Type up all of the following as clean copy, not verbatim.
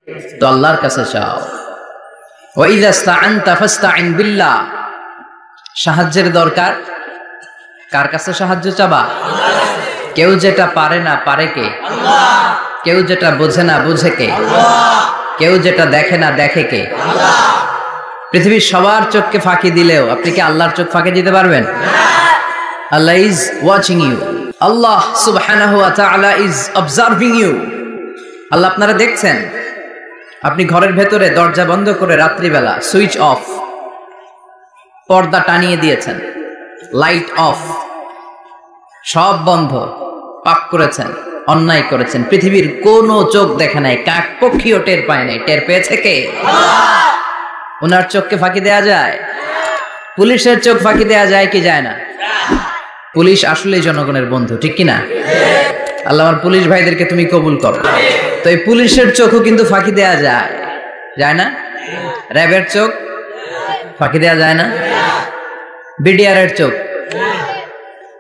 তো আল্লাহর কাছে চাও। ওয়া ইযা ইসতাআনতা ফাসতাইন বিল্লাহ, সাহায্যের দরকার কার কাছে সাহায্য চাবা? কেউ যেটা পারে না পারে কে? আল্লাহ। কেউ যেটা বোঝে না বুঝে কে? আল্লাহ। কেউ যেটা দেখে না দেখে কে? আল্লাহ। পৃথিবীর সবার চোখকে ফাঁকি দিলেও আপনি কি আল্লাহর চোখ ফাঁকি দিতে পারবেন? আল্লাহ ইজ ওয়াচিং ইউ, আল্লাহ সুবহানাহু ওয়া তাআলা ইজ অবজার্ভিং ইউ। আল্লাহ আপনারা দেখছেন। আপনি ঘরের ভেতরে দরজা বন্ধ করে রাত্রিবেলা সুইচ অফ, পর্দা টানিয়ে দিয়েছেন, লাইট অফ, সব বন্ধ, পাপ করেছেন, অন্যায় করেছেন, পৃথিবীর কোনো চোখ দেখে নাই, কাক পক্ষীও টের পায় নাই। টের পেয়েছে কে? ওনার চোখকে ফাঁকি দেয়া যায়? পুলিশের চোখ ফাঁকি দেয়া যায় কি যায় না? পুলিশ আসলেই জনগণের বন্ধু, ঠিক কিনা? আল্লাহ আমার পুলিশ ভাইদেরকে তুমি কবুল করো। তো এই পুলিশের চোখও কিন্তু ফাঁকি দেয়া যায়, যায় না? র্যাবের চোখ ফাঁকি দেয়া যায় না? বিডিআরের চোখ,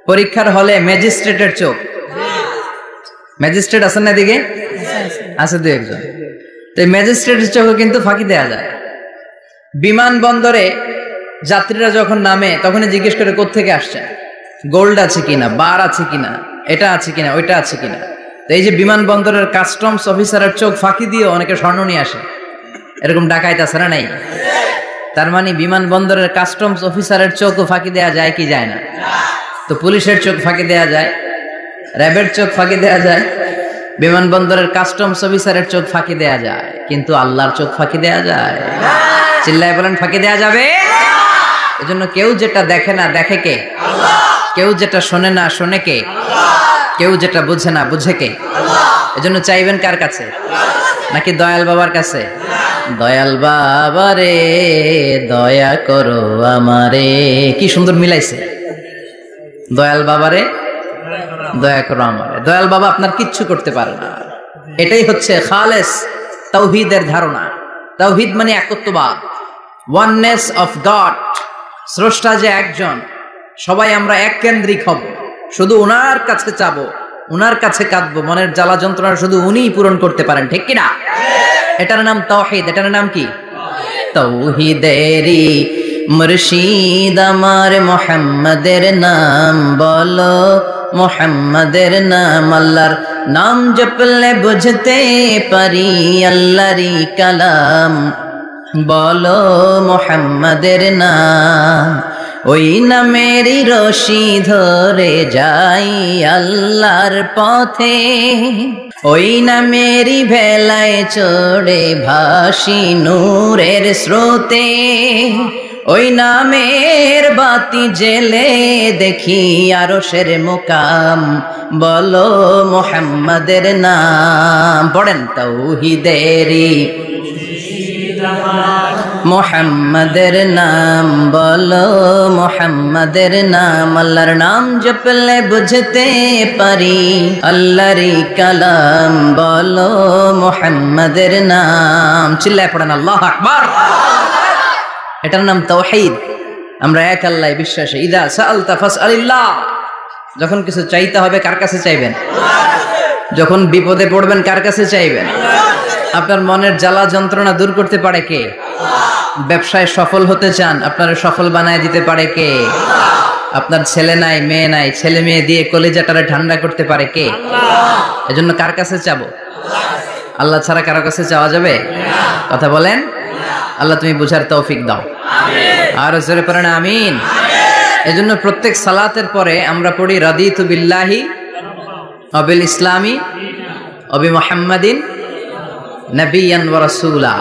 পরীক্ষার হলে ম্যাজিস্ট্রেটের চোখ, ম্যাজিস্ট্রেট আছেন না দিকে? আছে দু একজন। তো এই ম্যাজিস্ট্রেটের চোখও কিন্তু ফাঁকি দেয়া যায়। বিমানবন্দরে যাত্রীরা যখন নামে তখনই জিজ্ঞেস করে কোত্থেকে আসছে, গোল্ড আছে কিনা, বার আছে কিনা, এটা আছে কিনা, ওইটা আছে কিনা। তো এই যে বিমানবন্দরের কাস্টমস অফিসারের চোখ ফাঁকি দিয়ে অনেকে স্বর্ণ নিয়ে আসে, এরকম ডাকাইত আছে না নাই? তার মানে বিমানবন্দরের কাস্টমস অফিসারের চোখও ফাঁকি দেয়া যায় কি যায় না? তো পুলিশের চোখ ফাঁকি দেয়া যায়, র্যাবের চোখ ফাঁকি দেয়া যায়, বিমানবন্দরের কাস্টমস অফিসারের চোখ ফাঁকি দেয়া যায়, কিন্তু আল্লাহর চোখ ফাঁকি দেয়া যায়? চিল্লায় বলেন ফাঁকি দেয়া যাবে? এজন্য কেউ যেটা দেখে না দেখে কে? আল্লাহ। কেউ যেটা শোনে না শোনে কে? আল্লাহ। কেউ যেটা বুঝে না বুঝে কে? আল্লাহ। এজন্য চাইবেন কার কাছে? নাকি দয়াল বাবার কাছে? দয়াল বাবা রে দয়া করো আমারে। কি সুন্দর মিলাইছে, দয়াল বাবারে দয়া করো আমারে। দয়াল বাবা আপনার কিচ্ছু করতে পারে না। এটাই হচ্ছে খালেস তাওহীদের ধারণা। তাওহীদ মানে একত্ববাদ, ওয়াননেস অফ গড। স্রষ্টা যে একজন, সবাই আমরা এক কেন্দ্রিক হব, শুধু উনার কাছে চাবো, উনার কাছে কাঁদবো, মনের জ্বালা যন্ত্রণা শুধু উনিই পূরণ করতে পারেন, ঠিক কিনা? এটার নাম তাওহীদ। এটার নাম কি? তাওহীদেরই মুর্শিদ আমার মুহাম্মাদের নাম বলো, মুহাম্মাদের নাম। আল্লাহর নাম জপলে বুঝতে পারি আল্লাহরই কালাম, বলো মুহাম্মাদের নাম। ওই নামেরই রশি ধরে যাই আল্লাহর পথে, ওই নামেরই ভেলায় চড়ে ভাসি নূরের স্রোতে, ওই নামের বাতি জেলে দেখি আরশের মুকাম, বলো মুহাম্মাদের নাম। পড়েন তাওহীদেরই মুহাম্মাদের নাম বলো, মুহাম্মাদের নাম। আল্লাহর নাম জপলে বুঝতে পারি আল্লাহরই কালাম, বলো মুহাম্মাদের নাম। চিল্লায় পড়েন আল্লাহু আকবার। এটার নাম তাওহীদ। আমরা এক আল্লাহয় বিশ্বাসী। ইদা সাআলতা ফাসআলিল্লাহ, যখন কিছু চাইতে হবে কার কাছে চাইবেন? যখন বিপদে পড়বেন কার কাছে চাইবেন? আপনার মনের জ্বালা যন্ত্রণা দূর করতে পারে কে? ব্যবসায় সফল হতে চান, আপনারা সফল বানায় দিতে পারে কে? আপনার ছেলে নাই মেয়ে নাই, ছেলে মেয়ে দিয়ে কলিজাটারে ঠান্ডা করতে পারে কে? এজন্য কার কাছে চাবো? আল্লাহ ছাড়া কারো কাছে চাওয়া যাবে? কথা বলেন। আল্লাহ তুমি বুঝার তৌফিক দাও, আর জোরে পড়েন আমিন। এজন্য প্রত্যেক সালাতের পরে আমরা পড়ি রাদিতু বিল্লাহি ওয়া বিল ইসলামি ওয়া বি মুহাম্মাদিন নবিয়ান ওয়া রাসূলা।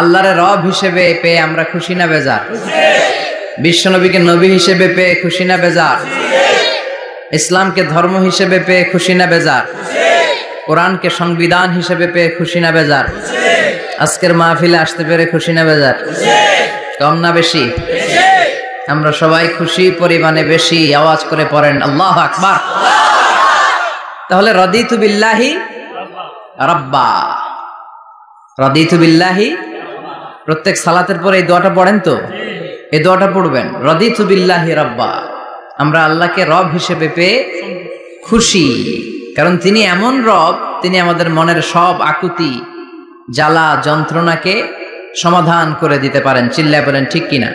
আল্লাহর রব হিসেবে পেয়ে আমরা খুশি না বেজার? বিশ্বনবীকে নবী হিসেবে পেয়ে খুশি না বেজার? ইসলামকে ধর্ম হিসেবে পেয়ে খুশি না বেজার? কোরআনকে সংবিধান হিসেবে পেয়ে খুশি না বেজার? আজকের মাহফিলে আসতে পেরে খুশি না বেজার? কম না বেশি? আমরা সবাই খুশি পরিমাণে বেশি। আওয়াজ করে পড়েন আল্লাহু আকবার। তাহলে রাদিতু বিল্লাহি রাব্বা, রাদিতু বিল্লাহি। প্রত্যেক সালাতের পরে এই দোয়াটা পড়েন তো, এই দোয়াটা পড়বেন, রাদিতু বিল্লাহি রাব্বা। আমরা আল্লাহকে রব হিসেবে পেয়ে খুশি, কারণ তিনি এমন রব, তিনি আমাদের মনের সব আকুতি, জ্বালা যন্ত্রণাকে সমাধান করে দিতে পারেন। চিল্লায় বলেন ঠিক কিনা?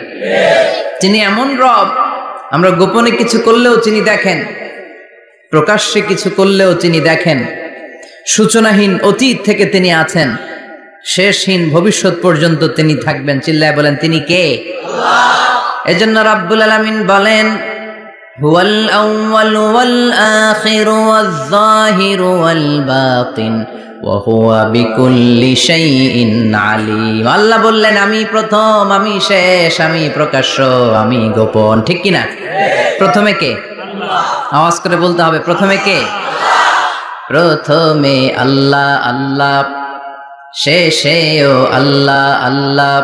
তিনি এমন রব, আমরা গোপনে কিছু করলেও তিনি দেখেন, প্রকাশ্যে কিছু করলেও তিনি দেখেন। সূচনাহীন অতীত থেকে তিনি আছেন, শেষহীন ভবিষ্যৎ পর্যন্ত তিনি থাকবেন। চিল্লায় বলেন তিনি কে? এজন্য রাব্বুল আলামিন বলেন, হুয়াল আউয়ালু ওয়াল আখিরু ওয়াজ যাহিরু ওয়াল বাতিন ওয়া হুয়া বিকুল্লি শাইইন আলিম। আল্লাহ বললেন আমি প্রথম, আমি শেষ, আমি প্রকাশ্য, আমি গোপন। ঠিক কিনা? প্রথমে কে? আওয়াজ করে বলতে হবে, প্রথমে কে? প্রথমে আল্লাহ আল্লাহ, শেষেও আল্লাহ আল্লাহ,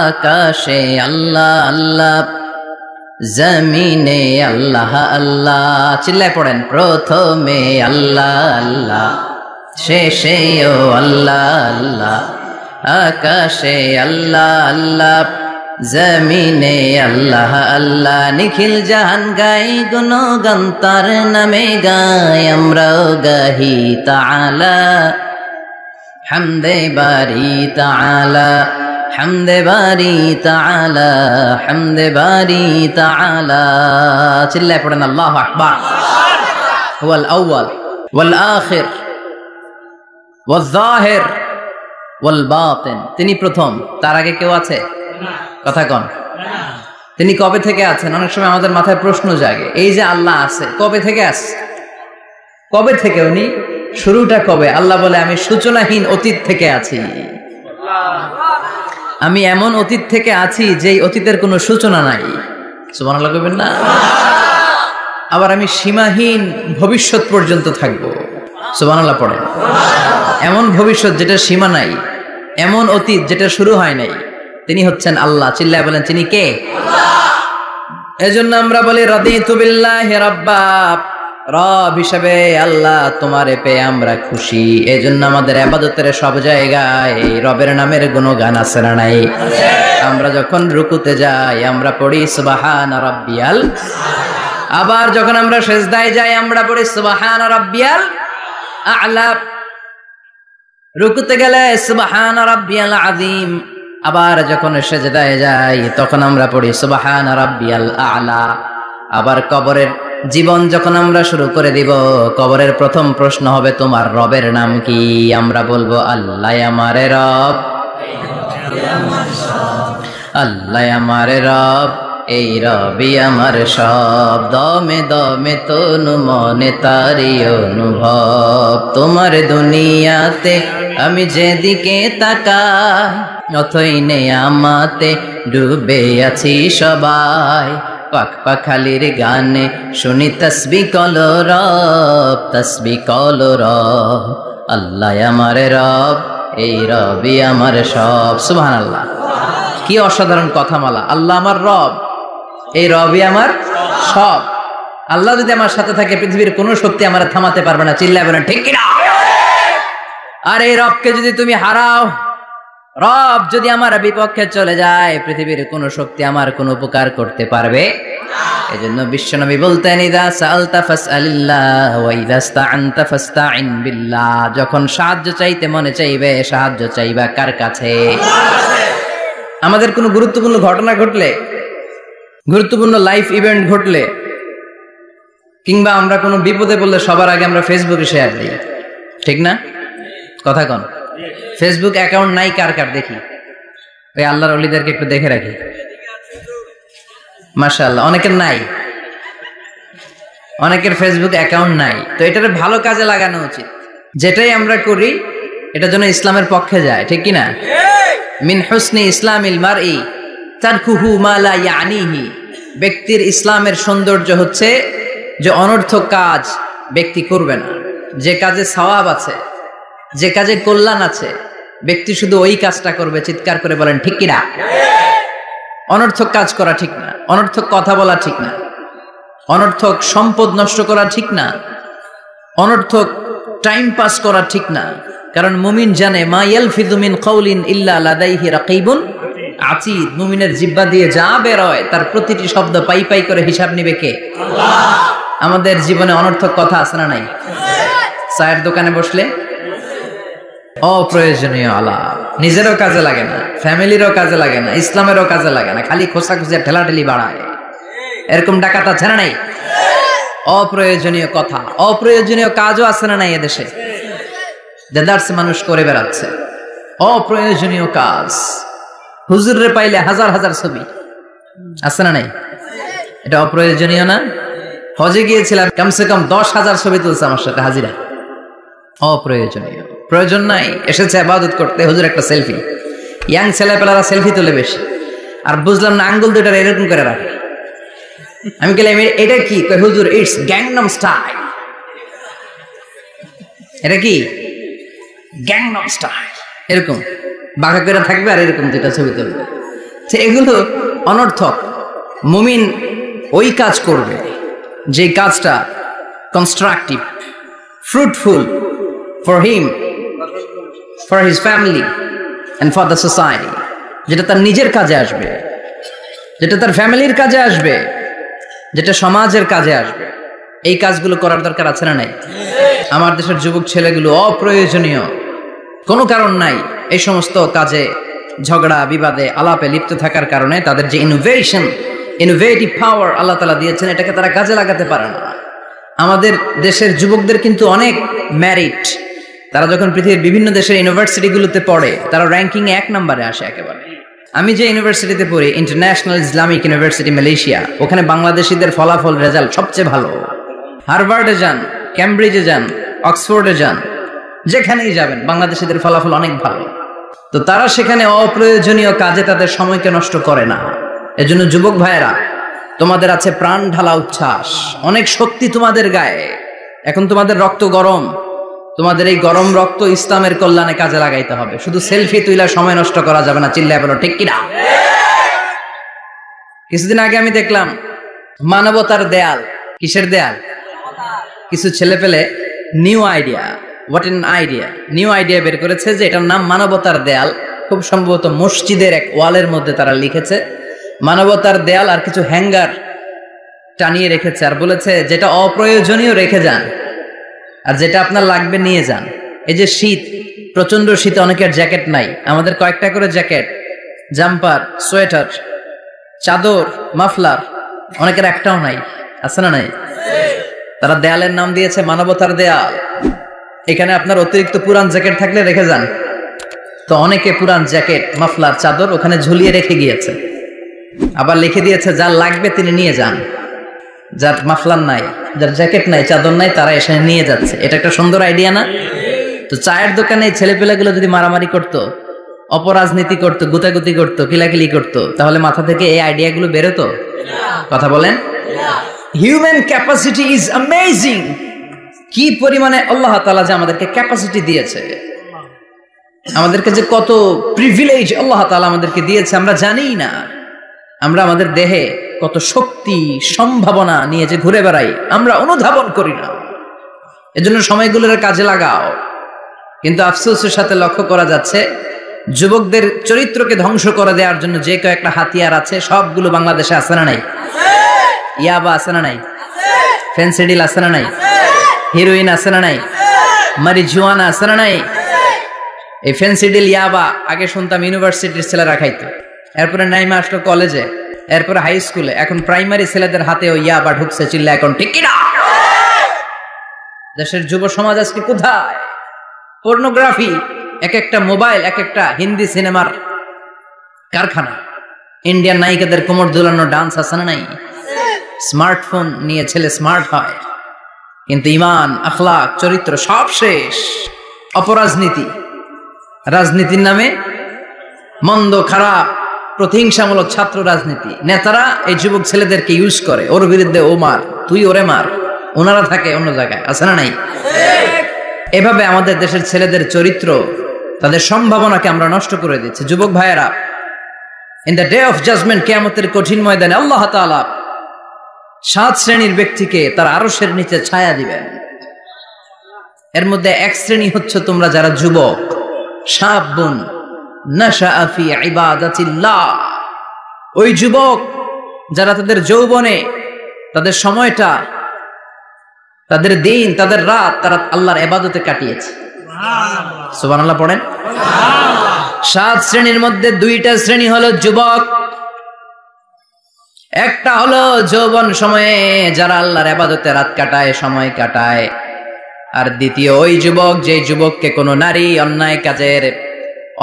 আকাশে আল্লাহ আল্লাহ, জমিনে আল্লাহ আল্লাহ। চিল্লায় পড়েন, প্রথমে আল্লাহ আল্লাহ, শেষেও আল্লাহ আল্লাহ, আকাশে আল্লাহ আল্লাহ, জমিনে আল্লাহ আল্লাহ। নিখিল জাহান গাই গুণগান তার নামে গাই, আমরাও গাহি তাআলা হামদে বারি তাআলা, হামদে বারি তাআলা, হামদে বারি তাআলা। চিল্লায় পড়েন আল্লাহু আকবার। হুয়াল আউয়াল ওয়াল আখির ওয়াজ যাহির ওয়াল বাতিন। তিনি প্রথম, তার আগে কেউ আছে? কথা কন। তিনি কবে থেকে আছেন? অনেক সময় আমাদের মাথায় প্রশ্ন জাগে, এই যে আল্লাহ আছে, কবে থেকে আছে? কবে থেকে? উনি শুরুটা কবে? আল্লাহ বলে আমি সূচনাহীন অতীত থেকে আছি। আমি এমন অতীত থেকে আছি যেই অতীতের কোনো সূচনা নাই। সুবহানাল্লাহ কইবেন না? আবার আমি সীমাহীন ভবিষ্যৎ পর্যন্ত থাকবো। সুবহানাল্লাহ পড়েন। এমন ভবিষ্যৎ যেটা সীমা নাই, এমন অতীত যেটা শুরু হয় নাই, তিনি হচ্ছেন আল্লাহ। চিল্লায় বলেন তিনি কে? এজন্য আমরা বলি রাদিতু বিল্লাহি রাব্বা, রব হিসেবে আল্লাহ তোমারে পেয়ে আমরা খুশি। এজন্য আমাদের ইবাদতের সব জায়গায় রবের নামের গুণগান আছে না নাই? আমরা যখন রুকুতে যাই আমরা পড়ি সুবহান রাব্বিয়াল, আবার যখন আমরা সিজদায় যাই আমরা পড়ি সুবহান রাব্বিয়াল আ'লা। রুকুতে গেলে সুবহান রাব্বিয়াল আযীম, আবার যখন সিজদায় যাই তখন আমরা পড়ি সুবহান রাব্বিয়াল আ'লা। আবার কবরের জীবন যখন আমরা শুরু করে দিব, কবরের প্রথম প্রশ্ন হবে তোমার রবের নাম কি? আমরা বলবো আল্লাহ আমারে রব, আল্লাহ আমারে রব, এই রবি আমার সব। দমে দমে তনু মনে তারি অনুভব, তোমার দুনিয়াতে আমি যেদিকে তাকাই অথই নেয়ামতে ডুবে আছি সবাই। পাক পাখালির গানে শুনি তসবিহ কলো রব, তসবিহ কলো রব, আল্লাহ আমার রব, এই রবি আমার সব। সুবহানাল্লাহ, কি অসাধারণ কথামালা। আল্লাহ আমার রব, এই রবি আমার সব। আল্লাহ যদি আমার সাথে থাকে পৃথিবীর কোনো শক্তি আমার থামাতে পারবে না। চিল্লায় বলেন ঠিক কিনা? আর এই রবকে যদি তুমি হারাও, রব যদি আমার বিপক্ষে চলে যায়, পৃথিবীর কোন শক্তি আমার কোন উপকার করতে পারবে? এজন্য বিশ্বনবী বলতেন ইযা সাআলতা ফাসআলিল্লাহ ওয়া ইযা ইসতাআনতা ফাসতাইন বিল্লাহ। যখন সাহায্য চাইতে মনে চাইবে, সাহায্য চাইবা কার কাছে? আমাদের কোনো গুরুত্বপূর্ণ ঘটনা ঘটলে, গুরুত্বপূর্ণ লাইফ ইভেন্ট ঘটলে, কিংবা আমরা কোনো বিপদে পড়লে সবার আগে আমরা ফেসবুকে শেয়ার দিই, ঠিক না? কথা কন। ফেসবুক অ্যাকাউন্ট নাই কার কার দেখি? ওই আল্লাহর ওলিদেরকে একটু দেখে রাখি। মাশাআল্লাহ, অনেকের নাই, অনেকের ফেসবুক অ্যাকাউন্ট নাই। তো এটারে ভালো কাজে লাগানো উচিত। যেটাই আমরা করি এটা যেন ইসলামের পক্ষে যায়, ঠিক কিনা? মিন হুসনি ইসলামিল মারই তারকুহু মা লা ইয়ানিহি। ব্যক্তির ইসলামের সৌন্দর্য হচ্ছে যে অনর্থক কাজ ব্যক্তি করবে না। যে কাজে সওয়াব আছে, যে কাজে কল্যাণ আছে, ব্যক্তি শুধু ওই কাজটা করবে। চিৎকার করে বলেন ঠিক কিনা? অনর্থক কাজ করা ঠিক না, অনর্থক কথা বলা ঠিক না, অনর্থক সম্পদ নষ্ট করা ঠিক না, অনর্থক টাইম পাস করা ঠিক না। কারণ মুমিন জানে মা ইয়ালফিযু মিন কাউলিন ইল্লা লাদাইহি রাকিবুন আতীদ। মুমিনের জিহ্বা দিয়ে যা বের হয় তার প্রতিটি শব্দ পাই পাই করে হিসাব নেবে কে? আল্লাহ। আমাদের জীবনে অনর্থক কথা আছে না নাই? চায়ের দোকানে বসলে অপ্রয়োজনীয় আলাপ, নিজেরও কাজে লাগে না, ফ্যামিলিরও কাজে লাগে না, ইসলামেরও কাজে লাগে না, খালি খোঁচাখুচি ঠেলাঠেলি বাড়ায়। এরকম ডাকাত আছে না নাই? অপ্রয়োজনীয় কথা, অপ্রয়োজনীয় কাজও আছে না নাই এদেশে? দেদারসে মানুষ করে বেড়াচ্ছে অপ্রয়োজনীয় কাজ। হুজুরে পাইলে হাজার হাজার ছবি আছে না নাই? এটা অপ্রয়োজনীয় না? হজে গিয়েছিলাম, কমসে কম 10,000 ছবি তুলছে আমার সাথে হাজিরা। অপ্রয়োজনীয়, প্রয়োজন নাই, এসেছে ইবাদত করতে, হুজুর একটা সেলফি। ইয়াং ছেলেপেলারা সেলফি তোলে বেশি, আর বুঝলাম না আঙ্গুল দুইটা এরকম করে রাখে। আমি বললাম এটা কি? হুজুর ইটস গ্যাংনাম স্টাইল। এটা কি? Gangnam style. এরকম বাঁকা করে থাকবে আর এরকম যেটা ছবি তুলবে। এগুলো অনর্থক। মুমিন ওই কাজ করবে যে কাজটা constructive, fruitful for him, for his family and for the society, যেটা তার নিজের কাজে আসবে, যেটা তার ফ্যামিলির কাজে আসবে, যেটা সমাজের কাজে আসবে। এই কাজগুলো করার দরকার আছে না নাই? আমার দেশের যুবক ছেলেগুলো অপ্রয়োজনীয়, কোনো কারণ নাই এই সমস্ত কাজে ঝগড়া বিবাদে আলাপে লিপ্ত থাকার কারণে তাদের যে ইনোভেটিভ পাওয়ার আল্লাহ তাআলা দিয়েছেন, এটাকে তারা কাজে লাগাতে পারে না। আমাদের দেশের যুবকদের কিন্তু অনেক ম্যারিট। তারা যখন পৃথিবীর বিভিন্ন দেশের ইউনিভার্সিটিগুলোতে পড়ে, তারা র্যাঙ্কিং 1 নম্বরে আসে একেবারে। আমি যে ইউনিভার্সিটিতে পড়ি, ইন্টারন্যাশনাল ইসলামিক ইউনিভার্সিটি মালয়েশিয়া, ওখানে বাংলাদেশিদের ফলাফল রেজাল্ট সবচেয়ে ভালো। হার্ভার্ডে যান, ক্যামব্রিজে যান, অক্সফোর্ডে যান, যেখানেই যাবেন বাংলাদেশিদের ফলাফল অনেক ভালো। তো তারা সেখানে অপ্রয়োজনীয় কাজে তাদের সময়কে নষ্ট করে না। এজন্য যুবক ভাইয়েরা, তোমাদের আছে প্রাণ ঢালা উচ্ছ্বাস, অনেক শক্তি তোমাদের গায়ে। এখন তোমাদের রক্ত গরম, তোমাদের এই গরম রক্ত ইসলামের কল্যাণে কাজে লাগাইতে হবে। শুধু সেলফি তুইলা সময় নষ্ট করা যাবে না। চিল্লায় বলো ঠিক কিনা? কিছুদিন আগে আমি দেখলাম মানবতার দেয়াল। কিসের দেয়াল? কিছু ছেলে পেলে new idea, what an idea, new idea বের করেছে যে এটার নাম মানবতার দেয়াল। খুব সম্ভবত মসজিদের এক ওয়ালের মধ্যে তারা লিখেছে মানবতার দেয়াল, আর কিছু হ্যাঙ্গার টানিয়ে রেখেছে, আর বলেছে যেটা অপ্রয়োজনীয় রেখে যান, আর যেটা আপনার লাগবে নিয়ে যান। এই যে শীত, প্রচন্ড শীতে অনেকের জ্যাকেট নাই, আমাদের কয়েকটা করে জ্যাকেট, জাম্পার, সোয়েটার, চাদর, মাফলার, অনেকের একটাও নাই, আছে না নাই? তারা দেয়ালের নাম দিয়েছে মানবতার দেয়াল। এখানে আপনার অতিরিক্ত পুরান জ্যাকেট থাকলে রেখে যান। তো অনেকে পুরান জ্যাকেট, মাফলার, চাদর ওখানে ঝুলিয়ে রেখে গিয়েছে, আবার লিখে দিয়েছে যার লাগবে তিনি নিয়ে যান। যার মাফলার নাই, যার জ্যাকেট নাই, চাদর নাই, তারা এসে নিয়ে যাচ্ছে। এটা একটা সুন্দর আইডিয়া না? তো চায়ের দোকানে ছেলেপেলেগুলো যদি মারামারি করতো, অপরাজনীতি করতো, গুতাগুতি করতো, কিলাকিলি করতো, তাহলে মাথা থেকে এই আইডিয়াগুলো বেরোতো? কথা বলেন। Human capacity is amazing. কি পরিমাণে আল্লাহ তাআলা যে আমাদেরকে ক্যাপাসিটি দিয়েছে, আমাদেরকে যে কত প্রিভিলেজ আল্লাহ তাআলা আমাদেরকে দিয়েছে আমরা জানি না। আমরা আমাদের দেহে কত শক্তি, সম্ভাবনা নিয়ে যে ঘুরে বেড়াই, আমরা অনুধাবন করি না। এজন্য সময়গুলোর কাজে লাগাও। কিন্তু আফসোসের সাথে লক্ষ্য করা যাচ্ছে যুবকদের চরিত্রকে ধ্বংস করে দেওয়ার জন্য যে কয়েকটা হাতিয়ার আছে, সবগুলো বাংলাদেশে আছে না নাই? ইয়াবা আছে না নাই? ফেন্সিডিল আছে না নাই? হিরোইন আছে না নাই? মারিজুয়ানা আছে না নাই? এই ফেন্সিডিল, ইয়াবা আগে শুনতাম ইউনিভার্সিটির ছেলেরা খাইতো, এরপরে নাইমা আসলো কলেজে, এরপরে হাই স্কুলে, এখন প্রাইমারি ছেলেদের হাতেও ইয়াবা ঢুকছে। চিল্লা এখন ঠিক কিনা? দেশের যুব সমাজ আজকে কোথায়? পর্নোগ্রাফি, এক একটা মোবাইল এক একটা হিন্দি সিনেমার কারখানা। ইন্ডিয়ান নায়িকাদের কোমর দুলানো ডান্স আছে না নাই? স্মার্টফোন নিয়ে ছেলে স্মার্ট হয়, কিন্তু ইমান, আখলাক, চরিত্র সব শেষ। অপরাজনীতি, রাজনীতির নামে মন্দ, খারাপ, প্রতিহিংসামূলক ছাত্র রাজনীতি। নেতারা এই যুবক ছেলেদেরকে ইউজ করে, ওর বিরুদ্ধে ও মার, তুই ওরে মার, ওনারা থাকে অন্য জায়গায়, আছে না নাই? এভাবে আমাদের দেশের ছেলেদের চরিত্র, তাদের সম্ভাবনাকে আমরা নষ্ট করে দিচ্ছি। যুবক ভাইয়েরা, in the day of judgement, কিয়ামতের কঠিন ময়দানে আল্লাহ তাআলা 7 শ্রেণীর ব্যক্তিকে তার আরশের নিচে ছায়া দিবেন। এর মধ্যে এক শ্রেণী হচ্ছে তোমরা যারা যুবক, শাবুন নাশাআ ফি ইবাদাতিল্লাহ। ওই যুবক যারা তাদের যৌবনে, তাদের সময়টা, তাদের দিন, তাদের রাত তারা আল্লাহর ইবাদতে কাটিয়েছে। সুবহানাল্লাহ পড়েন। 7 শ্রেণীর মধ্যে 2টা শ্রেণী হলো যুবক। একটা হলো যৌবন সময়ে যারা আল্লাহর ইবাদতে রাত কাটায়, সময় কাটায়। আর দ্বিতীয় ওই যুবক যে যুবককে কোনো নারী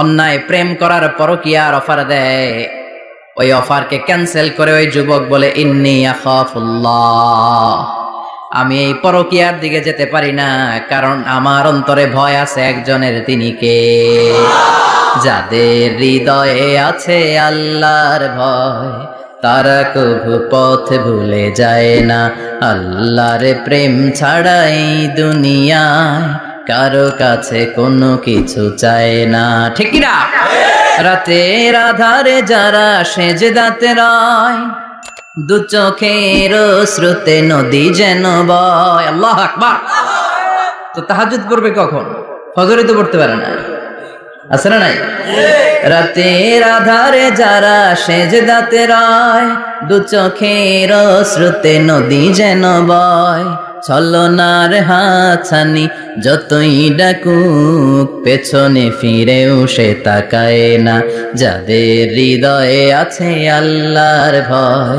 অন্যায় প্রেম করার পরকীয়ার অফার দেয়, ওই অফারকে ক্যান্সেল করে ওই যুবক বলে ইন্নী আখাফুল্লাহ, আমি এই পরকীয়ার দিকে যেতে পারি না, কারণ আমার অন্তরে ভয় আছে একজনের, তিনি কে? যাদের হৃদয়ে আছে আল্লাহর ভয়, তারা কভু পথ ভুলে যায় না। আল্লাহর প্রেম ছাড়াই দুনিয়ায় কারো কাছে কোনো কিছু চায় না, ঠিক কি না? রাতের আধারে যারা সেজদাতে রয়, দু চোখের শ্রুতে নদী যেন বয়। আল্লাহু আকবার। তো তাহাজ্জুদ পড়বে কখন? ফজরে তো পড়তে পারে না, আছে না নাই? রাতের আধারে যারা সেজদাতে রয়, দু চোখের শ্রুতে নদী যেন বয়। ছলনার হাতছানি যতই ডাকুক, পেছনে ফিরেও সে তাকায় না। যাদের হৃদয়ে আছে আল্লাহর ভয়,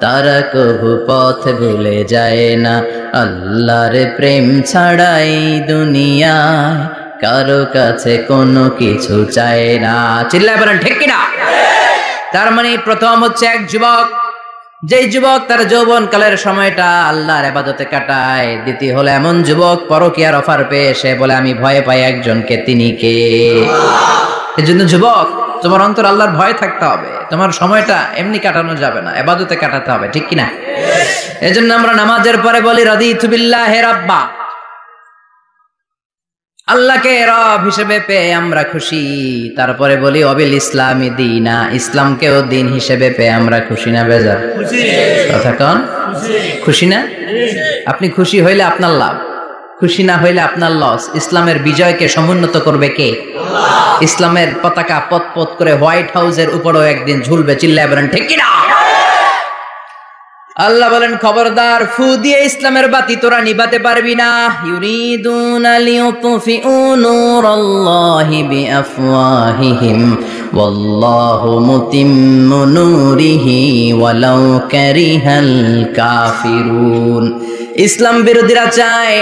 তারা কভু পথ ভুলে যায় না। আল্লাহর প্রেম ছাড়াই দুনিয়ায় কারো কাছে কোনো কিছু চায় না। চিল্লায় বলেন ঠিক কিনা? তার মানে প্রথম হচ্ছে এক যুবক, যেই যুবক তার যৌবন কালের সময়টা আল্লাহর ইবাদতে কাটায়। দ্বিতীয় হলো এমন যুবক পরকীয়ার অফার পেয়ে সে বলে আমি ভয় পাই একজনকে, তিনি কে? এজন্য যুবক, তোমার অন্তর আল্লাহর ভয় থাকতে হবে। তোমার সময়টা এমনি কাটানো যাবে না, ইবাদতে কাটাতে হবে, ঠিক কিনা? এজন্য আমরা নামাজের পরে বলি রাদিতু বিল্লাহি রাব্বা, আল্লাহকে রব হিসেবে পেয়ে আমরা খুশি। তারপরে বলি অবিল ইসলামি দীনা, ইসলামকেও দিন হিসেবে পেয়ে আমরা খুশি না বেজার? কথা কন, খুশি না? আপনি খুশি হইলে আপনার লাভ, খুশি না হইলে আপনার লস। ইসলামের বিজয়কে সমুন্নত করবে কে? ইসলামের পতাকা পথ পথ করে হোয়াইট হাউসের উপরেও একদিন ঝুলবে। চিল্লায় বলেন ঠিক কিনা? আল্লাহ বলেন খবরদার, ফু দিয়ে ইসলামের বাতি তোরা নিভাতে পারবি না। ইউরিদুনা লিয়ুতফিউ নূরাল্লাহি বিআফওয়াহিহিম ওয়াল্লাহু মুতিম্মু নূরিহি ওয়ালাউ কারিহাল কাফিরুন। ইসলাম বিরোধীরা চায়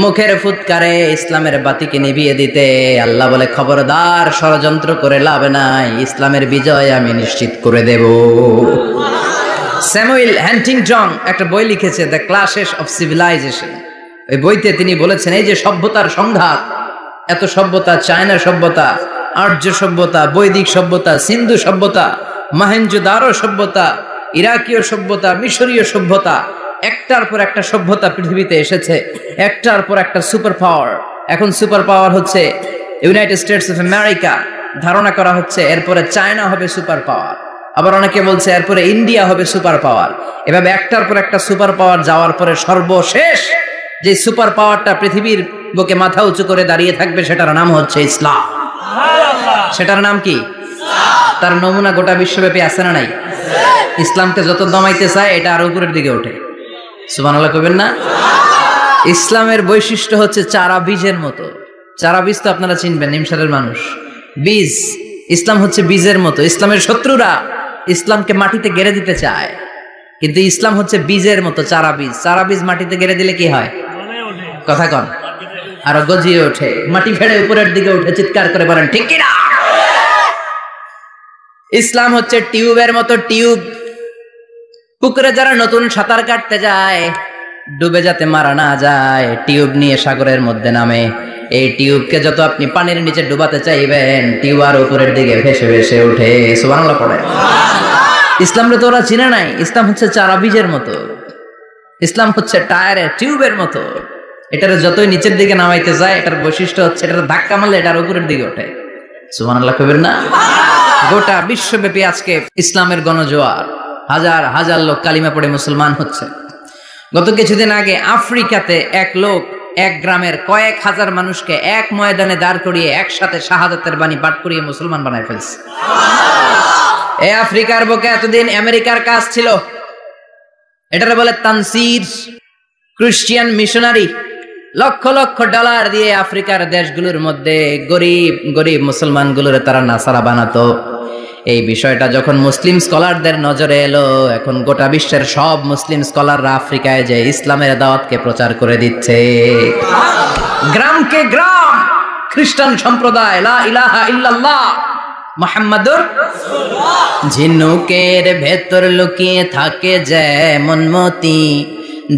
মুখের ফুৎকারে ইসলামের বাতিকে নিভিয়ে দিতে। আল্লাহ বলে খবরদার, ষড়যন্ত্র করে লাভ নাই, ইসলামের বিজয় আমি নিশ্চিত করে দেব। স্যামুয়েল হ্যান্টিংটন একটা বই লিখেছে, দ্য ক্লাশেস অফ সিভিলাইজেশন। ওই বইতে তিনি বলেছেন এই যে সভ্যতার সংঘাত, এত সভ্যতা, চায়না সভ্যতা, আর্য সভ্যতা, বৈদিক সভ্যতা, সিন্ধু সভ্যতা, মহেঞ্জোদারো সভ্যতা, ইরাকীয় সভ্যতা, মিশরীয় সভ্যতা, একটার পর একটা সভ্যতা পৃথিবীতে এসেছে, একটার পর একটা সুপার পাওয়ার। এখন সুপার পাওয়ার হচ্ছে ইউনাইটেড স্টেটস অফ আমেরিকা, ধারণা করা হচ্ছে এরপরে চায়না হবে সুপার পাওয়ার, আবার অনেকে বলছে এরপরে ইন্ডিয়া হবে সুপার পাওয়ার। এভাবে একটার পর একটা সুপার পাওয়ার যাওয়ার পরে সর্বশেষ যে সুপার পাওয়ারটা পৃথিবীর বুকে মাথা উঁচু করে দাঁড়িয়ে থাকবে সেটার নাম হচ্ছে ইসলাম। সেটার নাম কি? তার নমুনা গোটা বিশ্বব্যাপী আছে না নাই? ইসলামকে যত দমাইতে চায় এটা আরো উপরের দিকে ওঠে। সুবহানাল্লাহ কইবেন না? ইসলামের বৈশিষ্ট্য হচ্ছে চারা বীজের মতো। চারা বীজ তো আপনারা চিনবেন, নিমসারের মানুষ। বীজ, ইসলাম হচ্ছে বীজের মতো। ইসলামের শত্রুরা ইসলামকে মাটিতে গেড়ে দিতে চায়, কিন্তু ইসলাম হচ্ছে বীজের মতো, চারা বীজ। চারা বীজ মাটিতে গেড়ে দিলে কি হয়? কথা কন, আরো গজিয়ে ওঠে, মাটি ফেড়ে উপরের দিকে উঠে চিৎকার করে বলেন ঠিক কিনা? ইসলাম হচ্ছে টিউবের মতো। টিউব, পুকুরে যারা নতুন সাঁতার কাটতে যায় ডুবে যাতে মারা না যায়, টিউব নিয়ে সাগরের মধ্যে নামে। এই টিউবকে যত আপনি পানির নিচে ডুবাতে চাইবেন, টিউব আর উপরের দিকে ভেসে ভেসে উঠে। সুবহানাল্লাহ পড়ে। ইসলামরে তো ওরা চিনে নাই। ইসলাম হচ্ছে চারা বীজের মতো, ইসলাম হচ্ছে টায়ারের টিউবের মতো। এটার যতই নিচের দিকে নামাইতে যায়, এটার বৈশিষ্ট্য হচ্ছে এটার ধাক্কা মারলে এটার উপরের দিকে ওঠে। সুবহানাল্লাহ কইবেন না? গোটা বিশ্বব্যাপী আজকে ইসলামের গণজোয়ার, হাজার হাজার লোক কালিমা পড়ে মুসলমান হচ্ছে। গত কিছুদিন আগে আফ্রিকাতে এক লোক এক গ্রামের কয়েক হাজার মানুষকে এক ময়দানে দাঁড় করিয়ে একসাথে শাহাদাতের বাণী পাঠ করিয়ে মুসলমান বানায় ফেলছে। এই আফ্রিকার বুকে এতদিন আমেরিকার কাজ ছিল, এটারে বলে Tansir, Christian missionary. Lakh lakh dollar দিয়ে আফ্রিকার দেশগুলোর মধ্যে গরিব গরিব মুসলমানগুলোর তারা নাসারা বানাতো। এই বিষয়টা যখন মুসলিম স্কলারদের নজরে এলো, এখন গোটা বিশ্বের সব মুসলিম স্কলাররা আফ্রিকায় যে ইসলামের দাওয়াতকে প্রচার করে দিচ্ছে। গ্রামকে গ্রাম খ্রিস্টান সম্প্রদায় লা ইলাহা ইল্লাল্লাহ মুহাম্মাদুর রাসূলুল্লাহ। ঝিনুকের ভেতর লুকিয়ে থাকে যেমন মতি,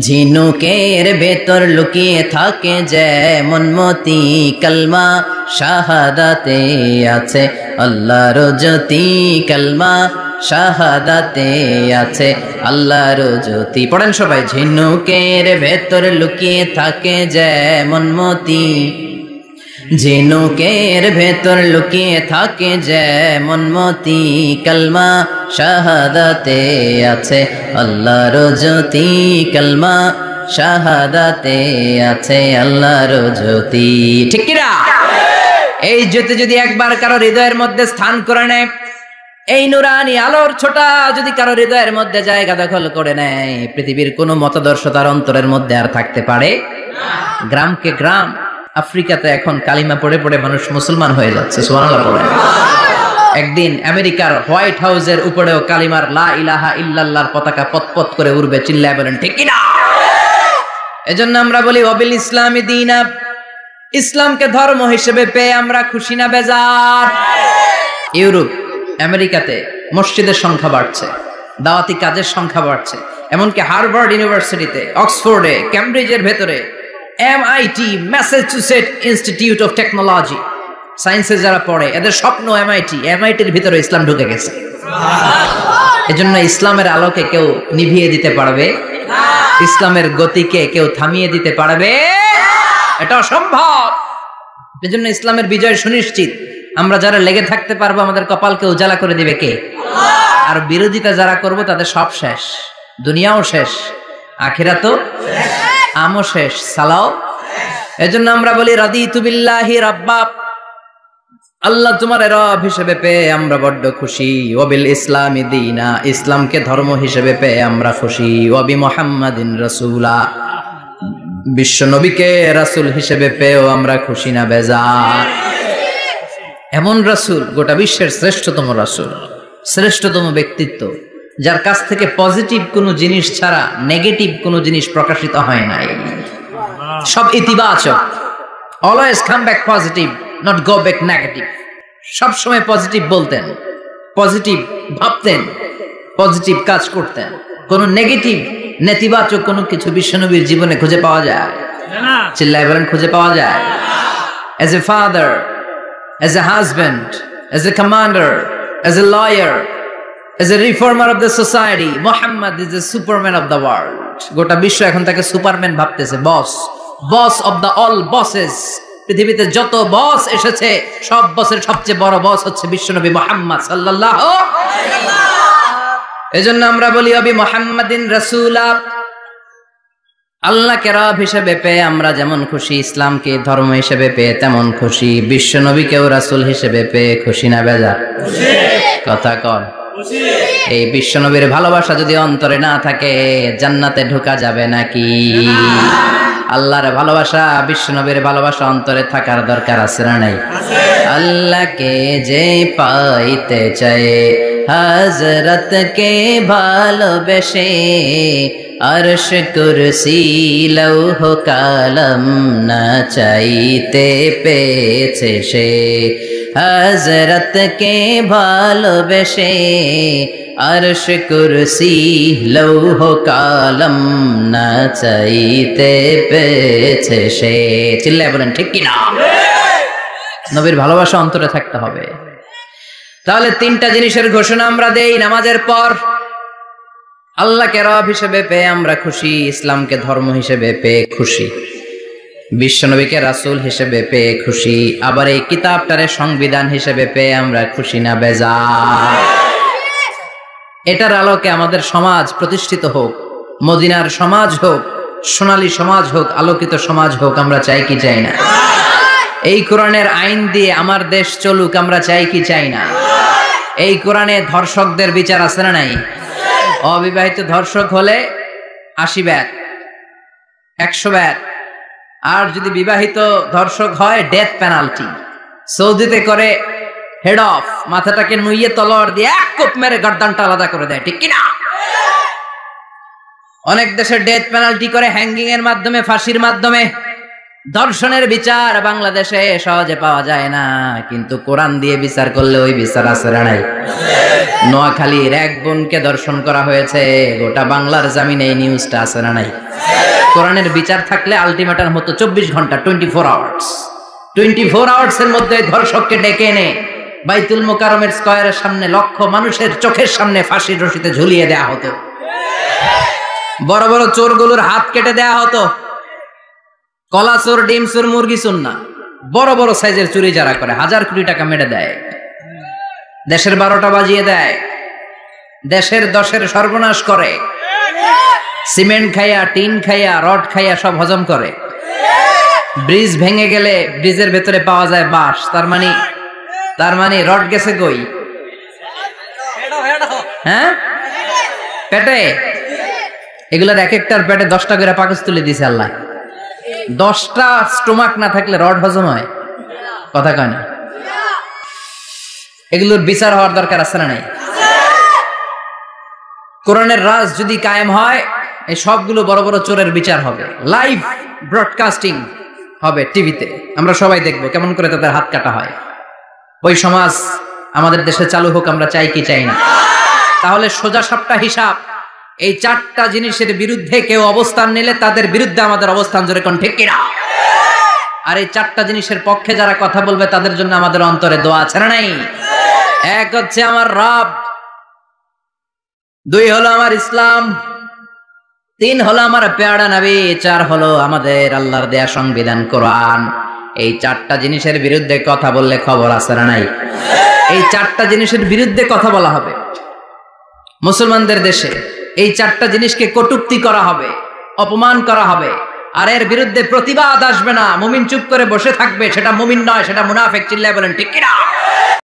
ঝিনুকের ভেতর লুকিয়ে থাকে যেমন মতি, কলমা শাহাদাতে আছে আল্লাহর জ্যোতি, কলমা শাহাদাতে আছে আল্লাহর জ্যোতি। পড়েন সবাই। ঝিনুকের ভেতর লুকিয়ে থাকে যেমন মতি, ঝিনুকের ভেতর লুকিয়ে থাকে যেমন মতি, কলমা শাহাদাতে আছে আল্লাহর জ্যোতি, কলমা শাহাদাতে আছে আল্লাহর জ্যোতি। ঠিক কি না? এই জ্যোতি যদি একবার কারো হৃদয়ের মধ্যে স্থান করে নেয়, এই নুরানি আলোর ছোটা যদি কারো হৃদয়ের মধ্যে জায়গা দখল করে নেয়, পৃথিবীর কোনো মতাদর্শ তার অন্তরের মধ্যে আর থাকতে পারে না। গ্রামকে গ্রাম আফ্রিকাতে এখন কালিমা পড়ে পড়ে মানুষ মুসলমান হয়ে যাচ্ছে। সুবহানাল্লাহ পড়ে। একদিন আমেরিকার হোয়াইট হাউসের উপরেও কালিমার লা ইলাহা ইল্লাল্লাহর পতাকা পতপত করে উড়বে। চিল্লায় বলেন ঠিক কি না? এজন্য আমরা বলি ওয়াবিল ইসলামি দীনা, ইসলামকে ধর্ম হিসেবে পেয়ে আমরা খুশি না বেজার? ইউরোপ আমেরিকাতে মসজিদের সংখ্যা বাড়ছে, দাওয়াতি কাজের সংখ্যা বাড়ছে, এমনকি হার্ভার্ড ইউনিভার্সিটিতে, অক্সফোর্ডে, ক্যামব্রিজের ভেতরে, MIT Massachusetts institute of technology, সায়েন্সে যারা পড়ে এদের স্বপ্ন MITর ভিতরে ইসলাম ঢুকে গেছে। এজন্য ইসলামের আলোকে কেউ নিভিয়ে দিতে পারবে না, ইসলামের গতিকে কেউ থামিয়ে দিতে পারবে না, এটা অসম্ভব। এজন্য ইসলামের বিজয় সুনিশ্চিত। আমরা যারা লেগে থাকতে পারবো, আমাদের কপালকে উজালা করে দিবে কে? আল্লাহ। আর বিরোধিতা যারা করবো তাদের সব শেষ, দুনিয়াও শেষ, আখিরাতও শেষ, আমও শেষ, সালাও শেষ। এজন্য আমরা বলি রাদিতু বিল্লাহি রাব্বা, আল্লাহ তোমার রব হিসেবে পেয়ে আমরা বড্ড খুশি। ওয়াবিল ইসলামি দীনা, ইসলামকে ধর্ম হিসেবে পেয়ে আমরা খুশি। ওয়াবি মুহাম্মাদিন রাসূলা, বিশ্ব নবীকে রাসূল হিসেবে পেয়েও আমরা খুশি না বেজার? এমন রাসূল, গোটা বিশ্বের শ্রেষ্ঠতম রাসূল, শ্রেষ্ঠতম ব্যক্তিত্ব, যার কাছ থেকে পজিটিভ কোনো জিনিস ছাড়া নেগেটিভ কোনো জিনিস প্রকাশিত হয় নাই, সব ইতিবাচক। Always come back positive, not go back negative. সব সময় পজিটিভ বলতেন, পজিটিভ ভাবতেন, পজিটিভ কাজ করতেন। কোন নেগেটিভ নেতিবাচক কোনো কিছু বিশ্বনবীর জীবনে খুঁজে পাওয়া যায় না? চিল্লায় বলেন খুঁজে পাওয়া যায়? As a father, as a husband, as a commander, as a lawyer, as a reformer of the society, Muhammad is the superman of the world. গোটা বিশ্ব এখন তাকে সুপারম্যান ভাবতেছে, boss, boss of the all bosses. পৃথিবীতে যত বস এসেছে সব বসের সবচেয়ে বড় বস হচ্ছে বিশ্বনবী মুহাম্মদ সাল্লাল্লাহু আলাইহি ওয়াসাল্লাম। এজন্য আমরা বলি ওয়াবি মুহাম্মাদিন রাসূলা, আল্লাহকে রব হিসেবে পেয়ে আমরা যেমন খুশি, ইসলামকে ধর্ম হিসেবে পেয়ে তেমন খুশি, বিশ্বনবীকেও রাসূল হিসেবে পেয়ে খুশি না বেজার? খুশি। কথা কর। এই বিশ্বনবীর ভালোবাসা যদি অন্তরে না থাকে, জান্নাতে ঢোকা যাবে নাকি? আল্লাহর ভালোবাসা, বিশ্বনবীর ভালোবাসা অন্তরে থাকার দরকার আছে না নাই? আল্লাহকে যে পাইতে চায়, হযরতকে ভালোবেসে, আরশ কুরসি লৌহ কালাম না চাইতে পেয়েছে সে। হযরতকে ভালোবেসে, আরশ কুরসি লৌহ কালাম না চাইতে পেয়েছে সে। চিল্লায় বলেন ঠিক কি না? নবীর ভালোবাসা অন্তরে থাকতে হবে। তাহলে তিনটা জিনিসের ঘোষণা আমরা দেই নামাজের পর। আল্লাহকে রব হিসেবে পেয়ে আমরা খুশি, ইসলামকে ধর্ম হিসেবে পেয়ে খুশি, বিশ্বনবীকে রাসূল হিসেবে পেয়ে খুশি, আবার এই কিতাবটারে সংবিধান হিসেবে পেয়ে আমরা খুশি না বেজার? এটার আলোকে আমাদের সমাজ প্রতিষ্ঠিত হোক, মদিনার সমাজ হোক, সোনালী সমাজ হোক, আলোকিত সমাজ হোক, আমরা চাই কি চাই না? এই কোরআনের আইন দিয়ে আমার দেশ চলুক, আমরা চাই কি চাই না? এই কোরআনে ধর্ষকদের বিচার আছে না নাই? অবিবাহিত ধর্ষক হলে 80 ব্যাট, 100 ব্যাট, আর যদি বিবাহিত ধর্ষক হয় ডেথ পেনাল্টি। সৌদিতে করে হেড অফ মাথাটাকে নুইয়ে তলোয়ার দিয়ে এক কোপ মেরে গর্দানটা আলাদা করে দেয়, ঠিক কিনা? অনেক দেশে ডেথ পেনাল্টি করে হ্যাঙ্গিং এর মাধ্যমে, ফাঁসির মাধ্যমে। ধর্ষণের বিচার বাংলাদেশে সহজে পাওয়া যায় না, কিন্তু কোরআন দিয়ে বিচার করলে ওই বিচার আছে না নাই? নোয়াখালীর এক বোনকে ধর্ষণ করা হয়েছে, গোটা বাংলার জামিনে এই নিউজটা আছে না নাই? কোরআনের বিচার থাকলে আলটিমেটাম হতো 24 ঘন্টা, 24 আওয়ার্স। 24 আওয়ার্স এর মধ্যে ধর্ষককে ডেকে এনে বাইতুল মোকাররমের স্কয়ারের সামনে লক্ষ মানুষের চোখের সামনে ফাঁসির রশিতে ঝুলিয়ে দেয়া হতো। বড় বড় চোরগুলোর হাত কেটে দেয়া হতো। কলা চোর, ডিম চোর, মুরগি চোর না, বড় বড় সাইজের চুরি যারা করে 1000 কোটি টাকা মেরে দেয়, দেশের 12টা বাজিয়ে দেয়, দেশের 10-এর সর্বনাশ করে, সিমেন্ট খাইয়া, টিন খাইয়া, রড খাইয়া সব হজম করে। ব্রিজ ভেঙে গেলে ব্রিজের ভেতরে পাওয়া যায় বাঁশ, তার মানে রড গেছে কই? হ্যাঁ, পেটে। এগুলোর এক একটার পেটে 10টা করে পাকস তুলে দিছে আল্লাহ। 10টা স্টোমাক না থাকলে রড হজম হয়? কথা কয় না। এগুলোর বিচার হওয়ার দরকার আছে না নাই? কোরআনের রাজ যদি কায়েম হয়, এই সবগুলো বড় বড় চোরের বিচার হবে, লাইভ ব্রডকাস্টিং হবে টিভিতে, আমরা সবাই দেখবো কেমন করে তাদের হাত কাটা হয়। ওই সমাজ আমাদের দেশে চালু হোক, আমরা চাই কি চাই না? তাহলে সোজা সাপটা হিসাব, এই 4টা জিনিসের বিরুদ্ধে কেউ অবস্থান নিলে তাদের বিরুদ্ধে আমাদের অবস্থান, জোরে কোন ঠিক কিনা? আর এই 4টা জিনিসের পক্ষে যারা কথা বলবে তাদের জন্য আমাদের অন্তরে দোয়া আছে না নাই? এক হচ্ছে আমার রব, 2 হলো আমার ইসলাম, 3 হলো আমার পেয়ারা নবী, 4 হলো আমাদের আল্লাহর দেয়া সংবিধান কোরআন। এই 4টা জিনিসের বিরুদ্ধে কথা বললে খবর আছে না নাই? এই 4টা জিনিসের বিরুদ্ধে কথা বলা হবে। মুসলমানদের দেশে এই 4টা জিনিসকে কটূক্তি করা হবে, অপমান করা হবে, আর এর বিরুদ্ধে প্রতিবাদ আসবে না। মুমিন চুপ করে বসে থাকবে, সেটা মুমিন নয়, সেটা মুনাফিক। চিল্লায় বলেন ঠিক কিনা?